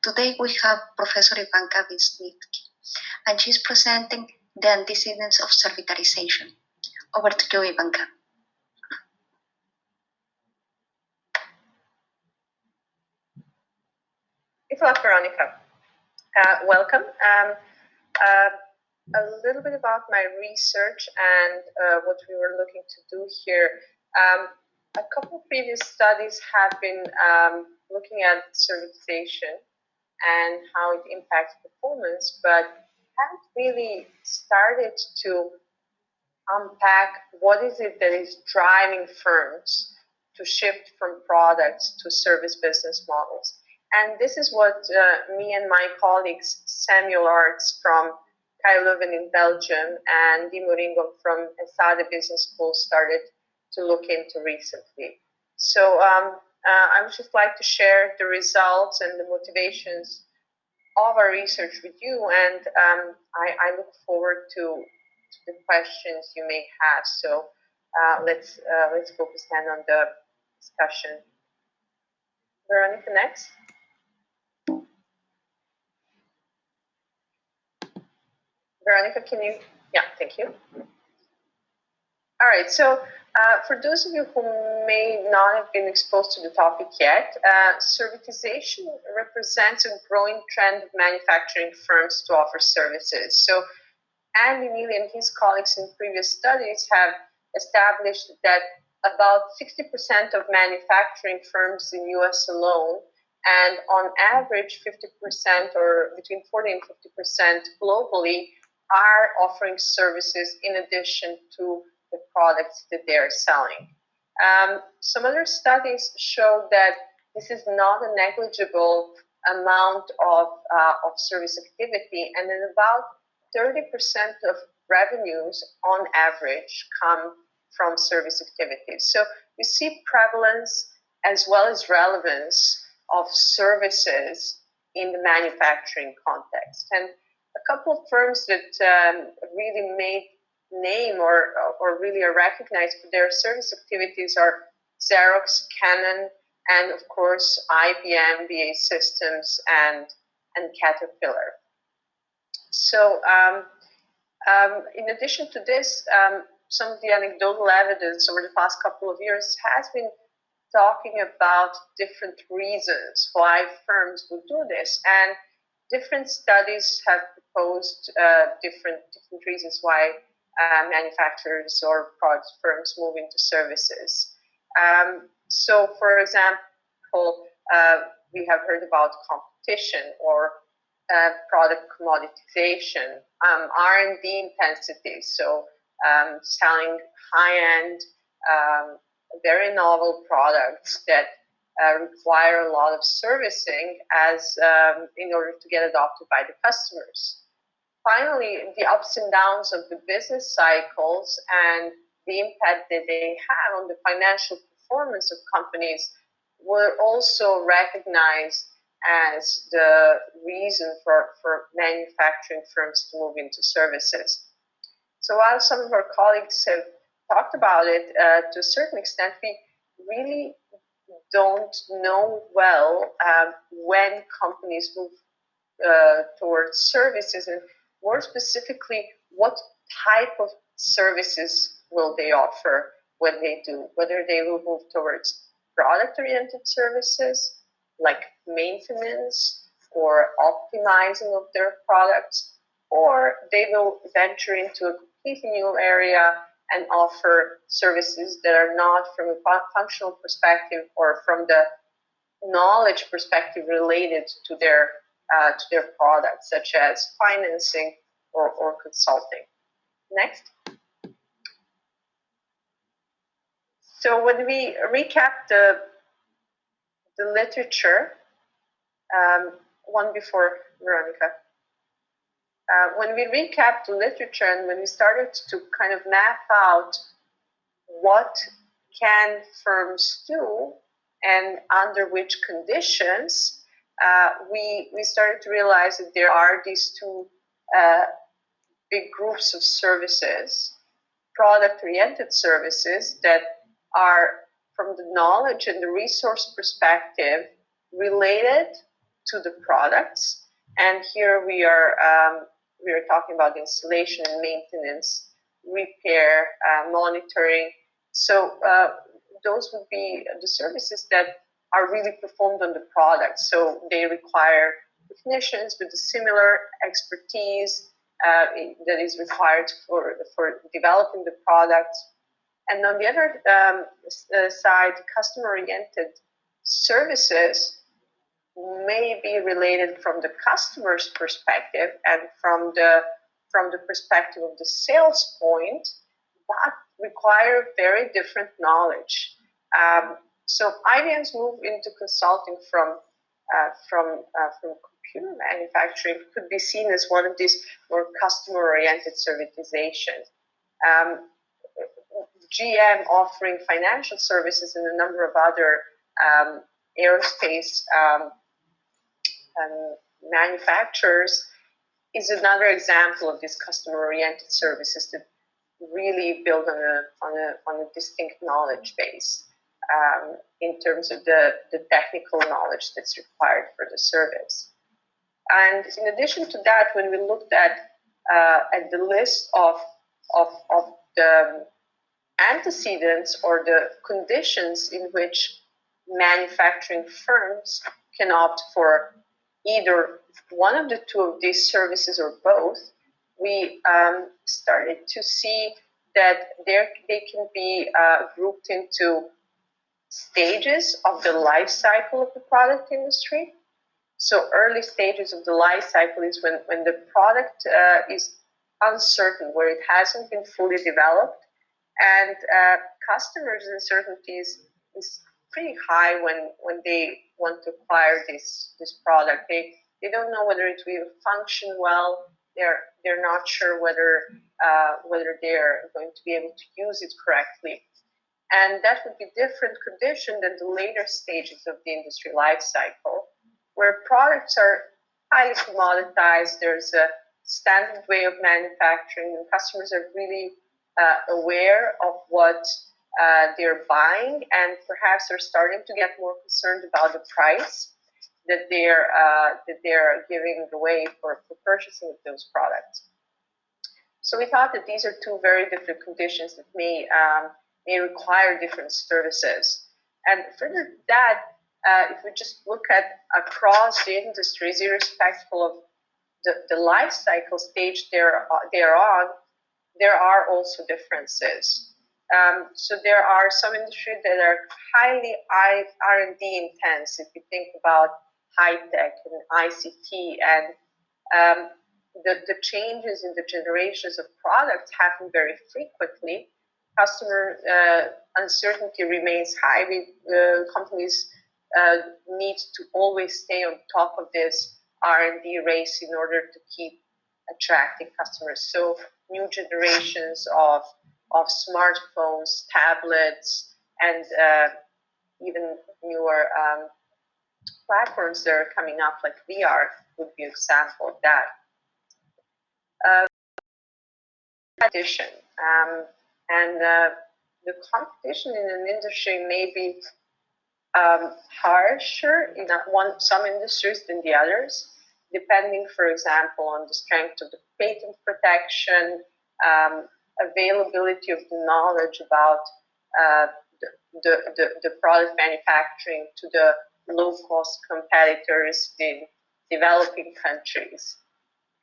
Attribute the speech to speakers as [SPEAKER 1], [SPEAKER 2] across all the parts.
[SPEAKER 1] Today we have Professor Ivanka Visnjic, and she's presenting the antecedents of servitization. Over to you, Ivanka.
[SPEAKER 2] Thanks a lot, Veronica. Welcome. A little bit about my research and what we were looking to do here. A couple of previous studies have been looking at servitization and how it impacts performance, but haven't really started to unpack what is it that is driving firms to shift from products to service business models. And this is what me and my colleagues, Samuel Arts from KU Leuven in Belgium and Di Moringo from ESADE Business School started to look into recently. So I would just like to share the results and the motivations of our research with you, and I look forward to the questions you may have. So let's focus then on the discussion. Veronica, next. Veronica, can you? Yeah, thank you. All right, so for those of you who may not have been exposed to the topic yet, servitization represents a growing trend of manufacturing firms to offer services. So Andy Neely and his colleagues in previous studies have established that about 60% of manufacturing firms in US alone, and on average 50% or between 40 and 50% globally, are offering services in addition to the products that they're selling. Some other studies show that this is not a negligible amount of service activity, and that about 30% of revenues on average come from service activities. So we see prevalence as well as relevance of services in the manufacturing context. And a couple of firms that really made name or really are recognized for their service activities are Xerox, Canon, and of course IBM, BAE Systems, and Caterpillar. So in addition to this, some of the anecdotal evidence over the past couple of years has been talking about different reasons why firms would do this, and different studies have proposed different reasons why manufacturers or product firms move into services. So, for example, we have heard about competition or product commoditization, R&D intensity, so selling high-end, very novel products that require a lot of servicing as in order to get adopted by the customers. Finally, the ups and downs of the business cycles and the impact that they have on the financial performance of companies were also recognized as the reason for manufacturing firms to move into services. So while some of our colleagues have talked about it, to a certain extent, we really don't know well when companies move towards services, and more specifically, what type of services will they offer when they do, whether they will move towards product-oriented services like maintenance or optimizing of their products, or they will venture into a completely new area and offer services that are not from a functional perspective or from the knowledge perspective related to their products, such as financing or consulting. Next. So when we recap the literature, one before Veronica, when we recapped the literature and when we started to kind of map out what can firms do and under which conditions, we started to realize that there are these two big groups of services, product-oriented services that are, from the knowledge and the resource perspective, related to the products. And here we are talking about installation and maintenance, repair, monitoring. So those would be the services that are really performed on the product. So they require technicians with a similar expertise that is required for developing the product. And on the other side, customer-oriented services may be related from the customer's perspective and from the perspective of the sales point, but require very different knowledge. So IBM's move into consulting from computer manufacturing could be seen as one of these more customer-oriented servitization. GM offering financial services and a number of other aerospace manufacturers is another example of these customer-oriented services that really build on a distinct knowledge base in terms of the technical knowledge that's required for the service. And in addition to that, when we looked at the list of the antecedents or the conditions in which manufacturing firms can opt for either one of the two of these services or both, we started to see that they can be grouped into stages of the life cycle of the product industry. So early stages of the life cycle is when the product is uncertain, where it hasn't been fully developed, and customers' uncertainties is pretty high when they want to acquire this product. They don't know whether it will function well. They're not sure whether they're going to be able to use it correctly. And that would be different condition than the later stages of the industry life cycle, where products are highly commoditized. There's a standard way of manufacturing, and customers are really aware of what they're buying, and perhaps they're starting to get more concerned about the price that they're giving away for purchasing of those products. So we thought that these are two very different conditions that may require different services. And further to that, if we just look at across the industries, irrespective of the life cycle stage they're on, there are also differences. So there are some industries that are highly R&D intense. If you think about high tech and ICT, and the changes in the generations of products happen very frequently. Customer uncertainty remains high. Companies need to always stay on top of this R&D race in order to keep attracting customers. So new generations of smartphones, tablets, and even newer platforms that are coming up, like VR, would be an example of that. Competition, and the competition in an industry may be harsher in some industries than the others, depending, for example, on the strength of the patent protection, availability of the knowledge about the product manufacturing to the low-cost competitors in developing countries.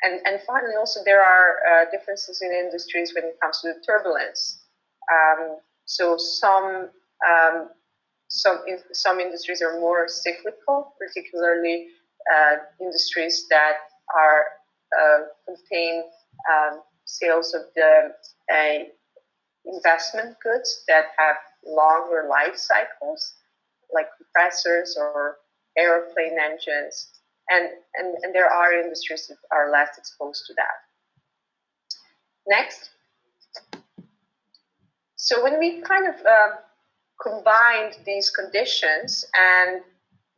[SPEAKER 2] And finally, also, there are differences in industries when it comes to the turbulence. So some industries are more cyclical, particularly industries that are contain sales of the investment goods that have longer life cycles, like compressors or airplane engines, and there are industries that are less exposed to that. Next. So when we kind of combined these conditions and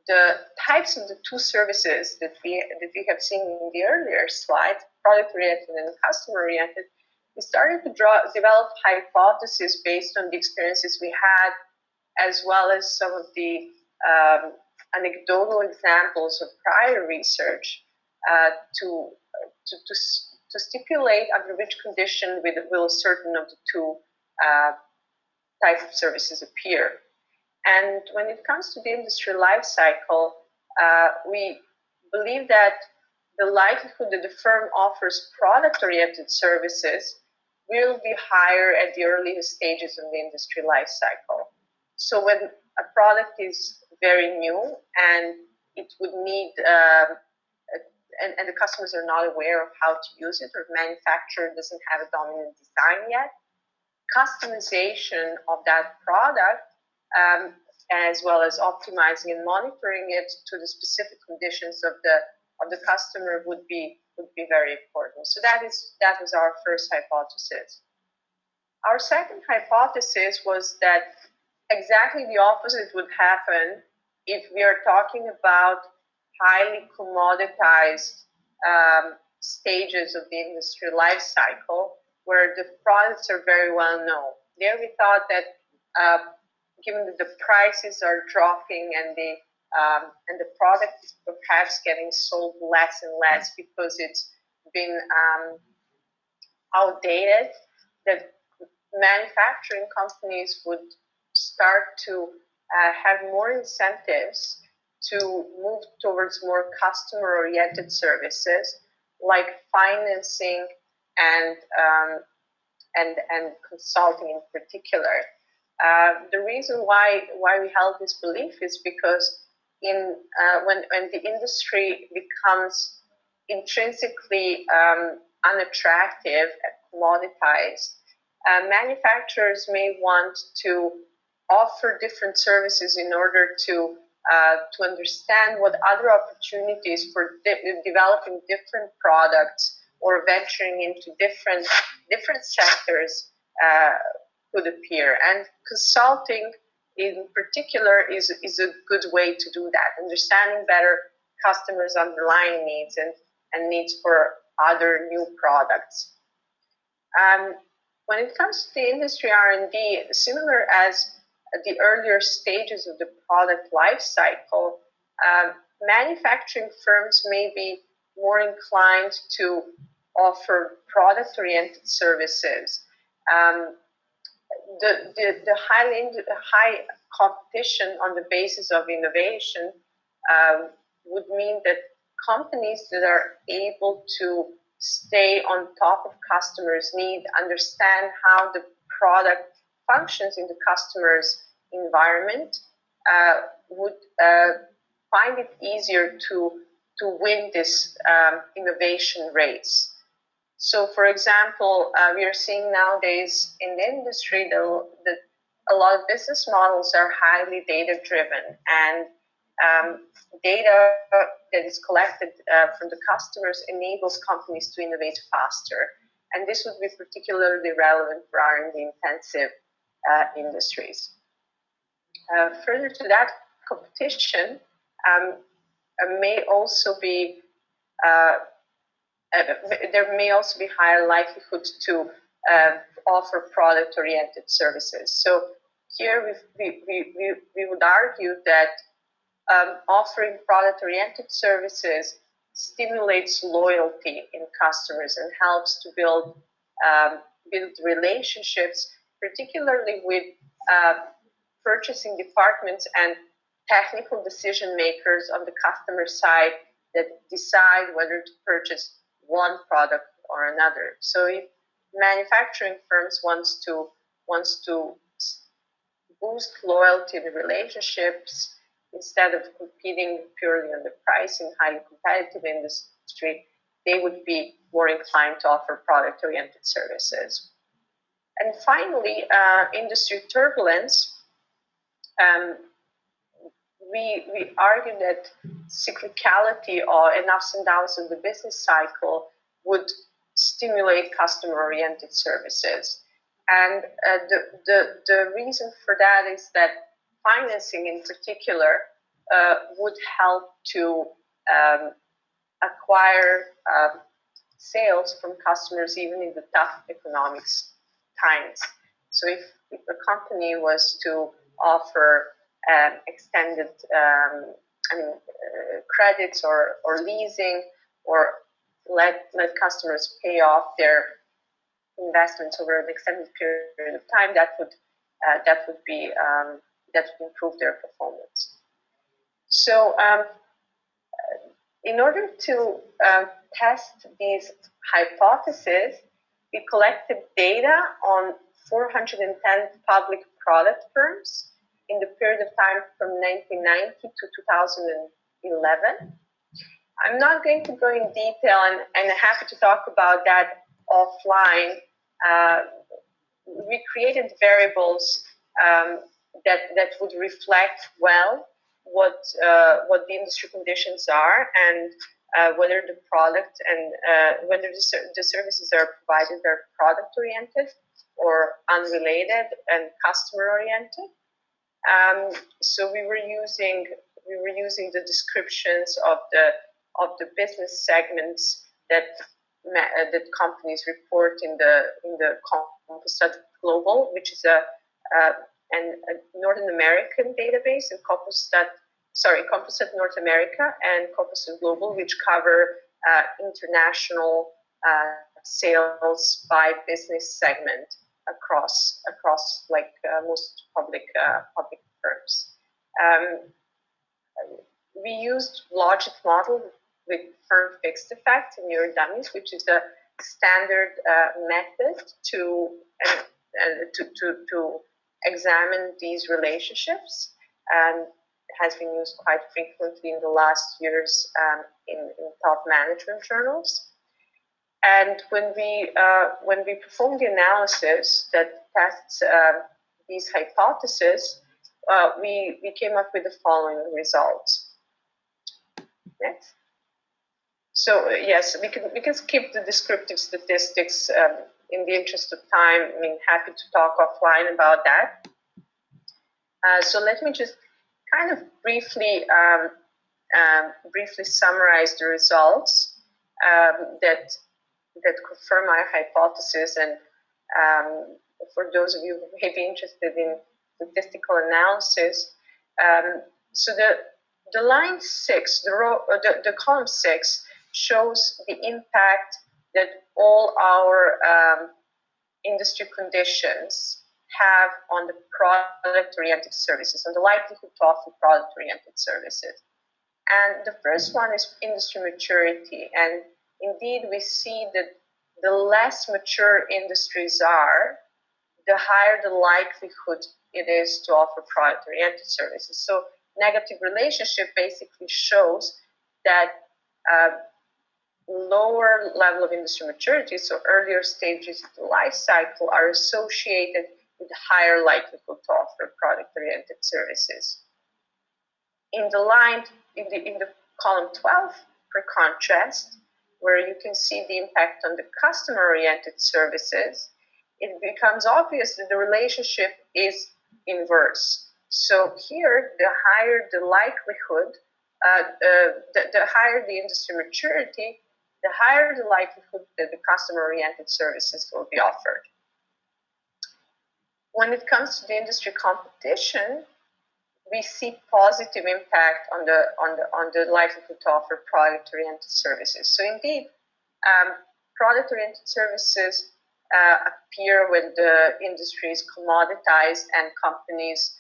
[SPEAKER 2] the types of the two services that we have seen in the earlier slide, product-oriented and customer-oriented, we started to develop hypotheses based on the experiences we had, as well as some of the anecdotal examples of prior research to stipulate under which condition will certain of the two types of services appear. And when it comes to the industry life cycle, we believe that the likelihood that the firm offers product-oriented services will be higher at the earliest stages of the industry life cycle. So when a product is very new and it would need, and the customers are not aware of how to use it, or the manufacturer doesn't have a dominant design yet, customization of that product, as well as optimizing and monitoring it to the specific conditions of the customer would be very important. So that was our first hypothesis. Our second hypothesis was that exactly the opposite would happen if we are talking about highly commoditized stages of the industry life cycle, where the products are very well known. There we thought that given that the prices are dropping and the product is perhaps getting sold less and less because it's been outdated, that manufacturing companies would start to have more incentives to move towards more customer-oriented services like financing and consulting in particular. The reason why we held this belief is because when the industry becomes intrinsically unattractive and commoditized, manufacturers may want to offer different services in order to understand what other opportunities for developing different products or venturing into different sectors could appear. And consulting in particular is a good way to do that, understanding better customers' underlying needs and needs for other new products. When it comes to the industry R&D, similar as the earlier stages of the product life cycle, manufacturing firms may be more inclined to offer product-oriented services. The high competition on the basis of innovation would mean that companies that are able to stay on top of customers' need, understand how the product functions in the customer's environment, would find it easier to win this innovation race. So, for example, we are seeing nowadays in the industry that a lot of business models are highly data-driven, and data that is collected from the customers enables companies to innovate faster. And this would be particularly relevant for R&D intensive industries. Further to that, competition may also be there may also be higher likelihood to offer product-oriented services. So here we would argue that offering product-oriented services stimulates loyalty in customers and helps to build relationships, particularly with purchasing departments and technical decision makers on the customer side that decide whether to purchase one product or another. So if manufacturing firms wants to boost loyalty in the relationships, instead of competing purely on the price in highly competitive industry, they would be more inclined to offer product-oriented services. And finally, industry turbulence. We argue that cyclicality and ups and downs of the business cycle would stimulate customer-oriented services. And the reason for that is that financing in particular would help to acquire sales from customers even in the tough economic times. So if a company was to offer extended credits or leasing, or let customers pay off their investments over an extended period of time, that would improve their performance. So in order to test these hypotheses, we collected data on 410 public product firms in the period of time from 1990 to 2011. I'm not going to go in detail, and I'm happy to talk about that offline. We created variables that would reflect well what the industry conditions are, and whether the product and whether the services are provided are product oriented or unrelated and customer oriented. So we were using the descriptions of the business segments that companies report in the Composite Global, which is a Northern American database, and Composite North America and Composite Global, which cover international sales by business segment across like most public firms. We used logic model with firm fixed effect in your dummies, which is a standard method to examine these relationships, and has been used quite frequently in the last years in top management journals. And when we performed the analysis that tests these hypotheses, we came up with the following results. Next. So yes, we can skip the descriptive statistics in the interest of time. I mean, happy to talk offline about that. So let me just kind of briefly summarize the results that confirm our hypothesis, and for those of you who may be interested in statistical analysis. So the line 6, the column 6 shows the impact that all our industry conditions have on the product-oriented services, on the likelihood to offer product-oriented services. And the first one is industry maturity. And indeed, we see that the less mature industries are, the higher the likelihood it is to offer product-oriented services. So negative relationship basically shows that lower level of industry maturity, so earlier stages of the life cycle, are associated with higher likelihood to offer product-oriented services. In the column 12, for contrast, where you can see the impact on the customer-oriented services, it becomes obvious that the relationship is inverse. So here, the higher the likelihood, the higher the industry maturity, the higher the likelihood that the customer-oriented services will be offered. When it comes to the industry competition, we see positive impact on the likelihood to offer product-oriented services. So indeed, product-oriented services appear when the industry is commoditized and companies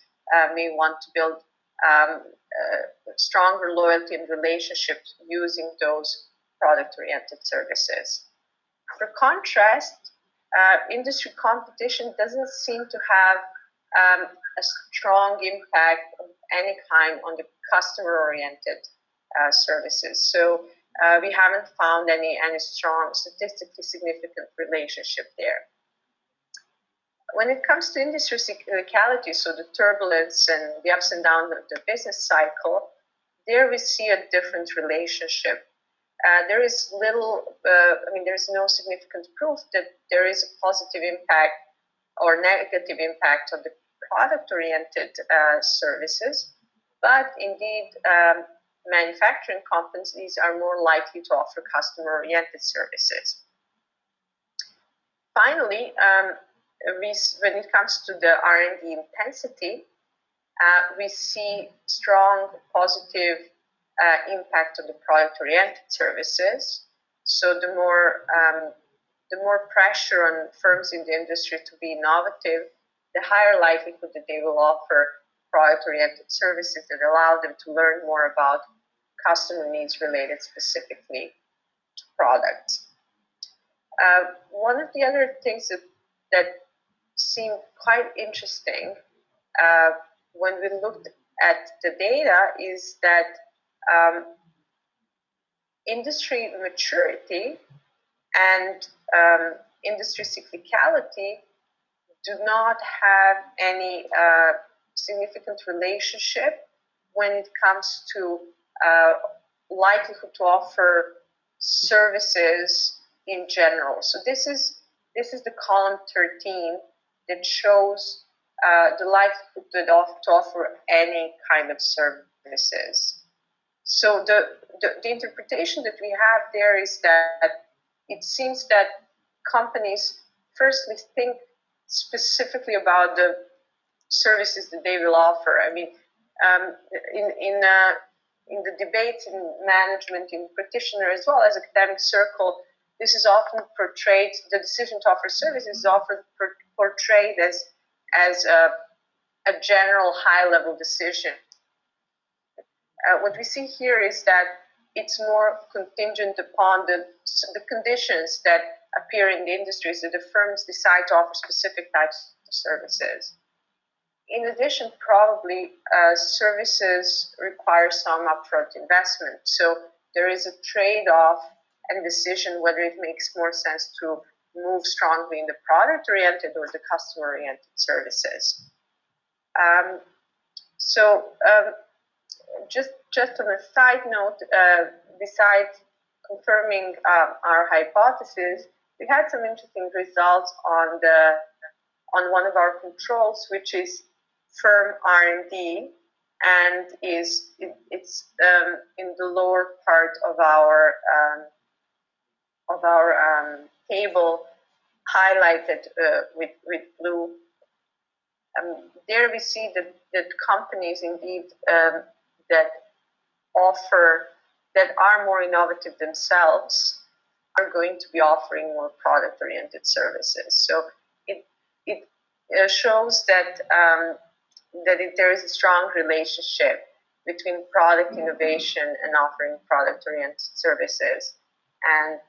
[SPEAKER 2] may want to build stronger loyalty and relationships using those product-oriented services. For contrast, industry competition doesn't seem to have a strong impact of any kind on the customer-oriented services. So we haven't found any strong, statistically significant relationship there. When it comes to industry cyclicality, so the turbulence and the ups and downs of the business cycle, there we see a different relationship. There is there's no significant proof that there is a positive impact or negative impact on the product-oriented services, but indeed manufacturing companies are more likely to offer customer-oriented services. Finally, when it comes to the R&D intensity, we see strong positive impact on the product-oriented services. So the more pressure on firms in the industry to be innovative, the higher likelihood that they will offer product-oriented services that allow them to learn more about customer needs related specifically to products. One of the other things that seemed quite interesting when we looked at the data is that industry maturity and industry cyclicality do not have any significant relationship when it comes to likelihood to offer services in general. So this is the column 13 that shows the likelihood to offer any kind of services. So the interpretation that we have there is that it seems that companies firstly think specifically about the services that they will offer. I mean, in the debates in management, in practitioner as well as academic circle, this is often portrayed. The decision to offer services is often portrayed as a general high-level decision. What we see here is that it's more contingent upon the conditions that appear in the industries that the firms decide to offer specific types of services. In addition, probably services require some upfront investment. So there is a trade-off and decision whether it makes more sense to move strongly in the product-oriented or the customer-oriented services. Just on a side note, besides confirming our hypothesis, we had some interesting results on one of our controls, which is firm R&D, and it's in the lower part of our table, highlighted with blue. There we see that companies indeed that are more innovative themselves are going to be offering more product-oriented services. So it shows that there is a strong relationship between product innovation and offering product-oriented services, and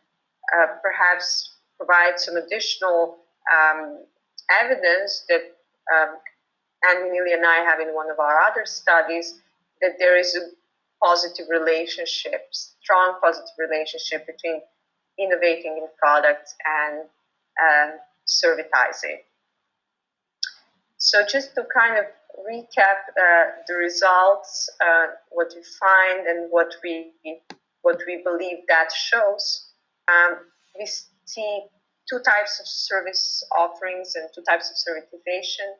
[SPEAKER 2] perhaps provide some additional evidence that Andy, Neely, and I have in one of our other studies, that there is a positive relationship, strong positive relationship between innovating in products and servitizing. So just to kind of recap the results, what we find and what we believe that shows, we see two types of service offerings and two types of servitization.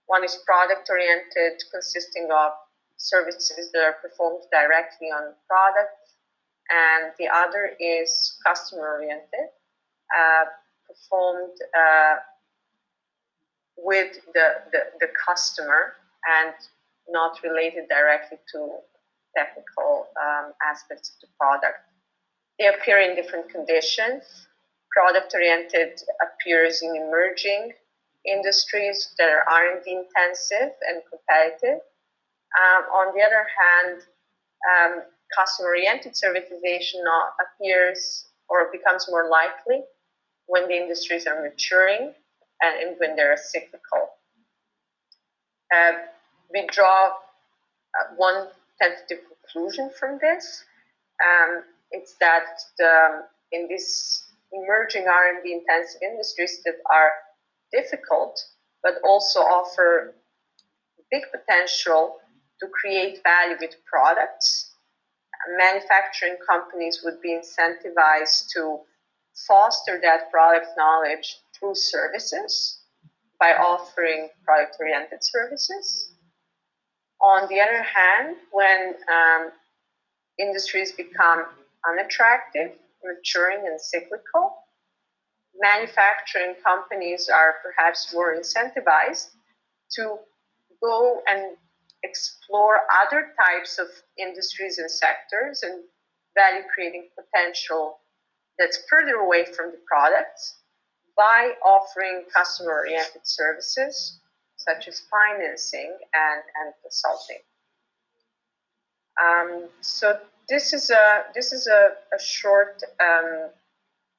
[SPEAKER 2] One is product-oriented, consisting of services that are performed directly on products, and the other is customer-oriented, performed with the customer and not related directly to technical aspects of the product. They appear in different conditions. Product-oriented appears in emerging industries that are R&D intensive and competitive. On the other hand, customer-oriented servitization appears or becomes more likely when the industries are maturing and when they're cyclical. We draw one tentative conclusion from this. It's that in these emerging R&D intensive industries that are difficult, but also offer big potential to create value with products, manufacturing companies would be incentivized to foster that product knowledge through services by offering product-oriented services. On the other hand, when industries become unattractive, maturing, and cyclical, manufacturing companies are perhaps more incentivized to go and explore other types of industries and sectors and value creating potential that's further away from the products by offering customer-oriented services such as financing and consulting. So this is a short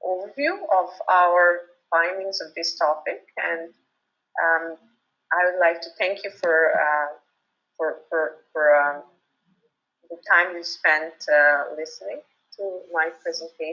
[SPEAKER 2] overview of our findings of this topic, and I would like to thank you for the time you spent listening to my presentation.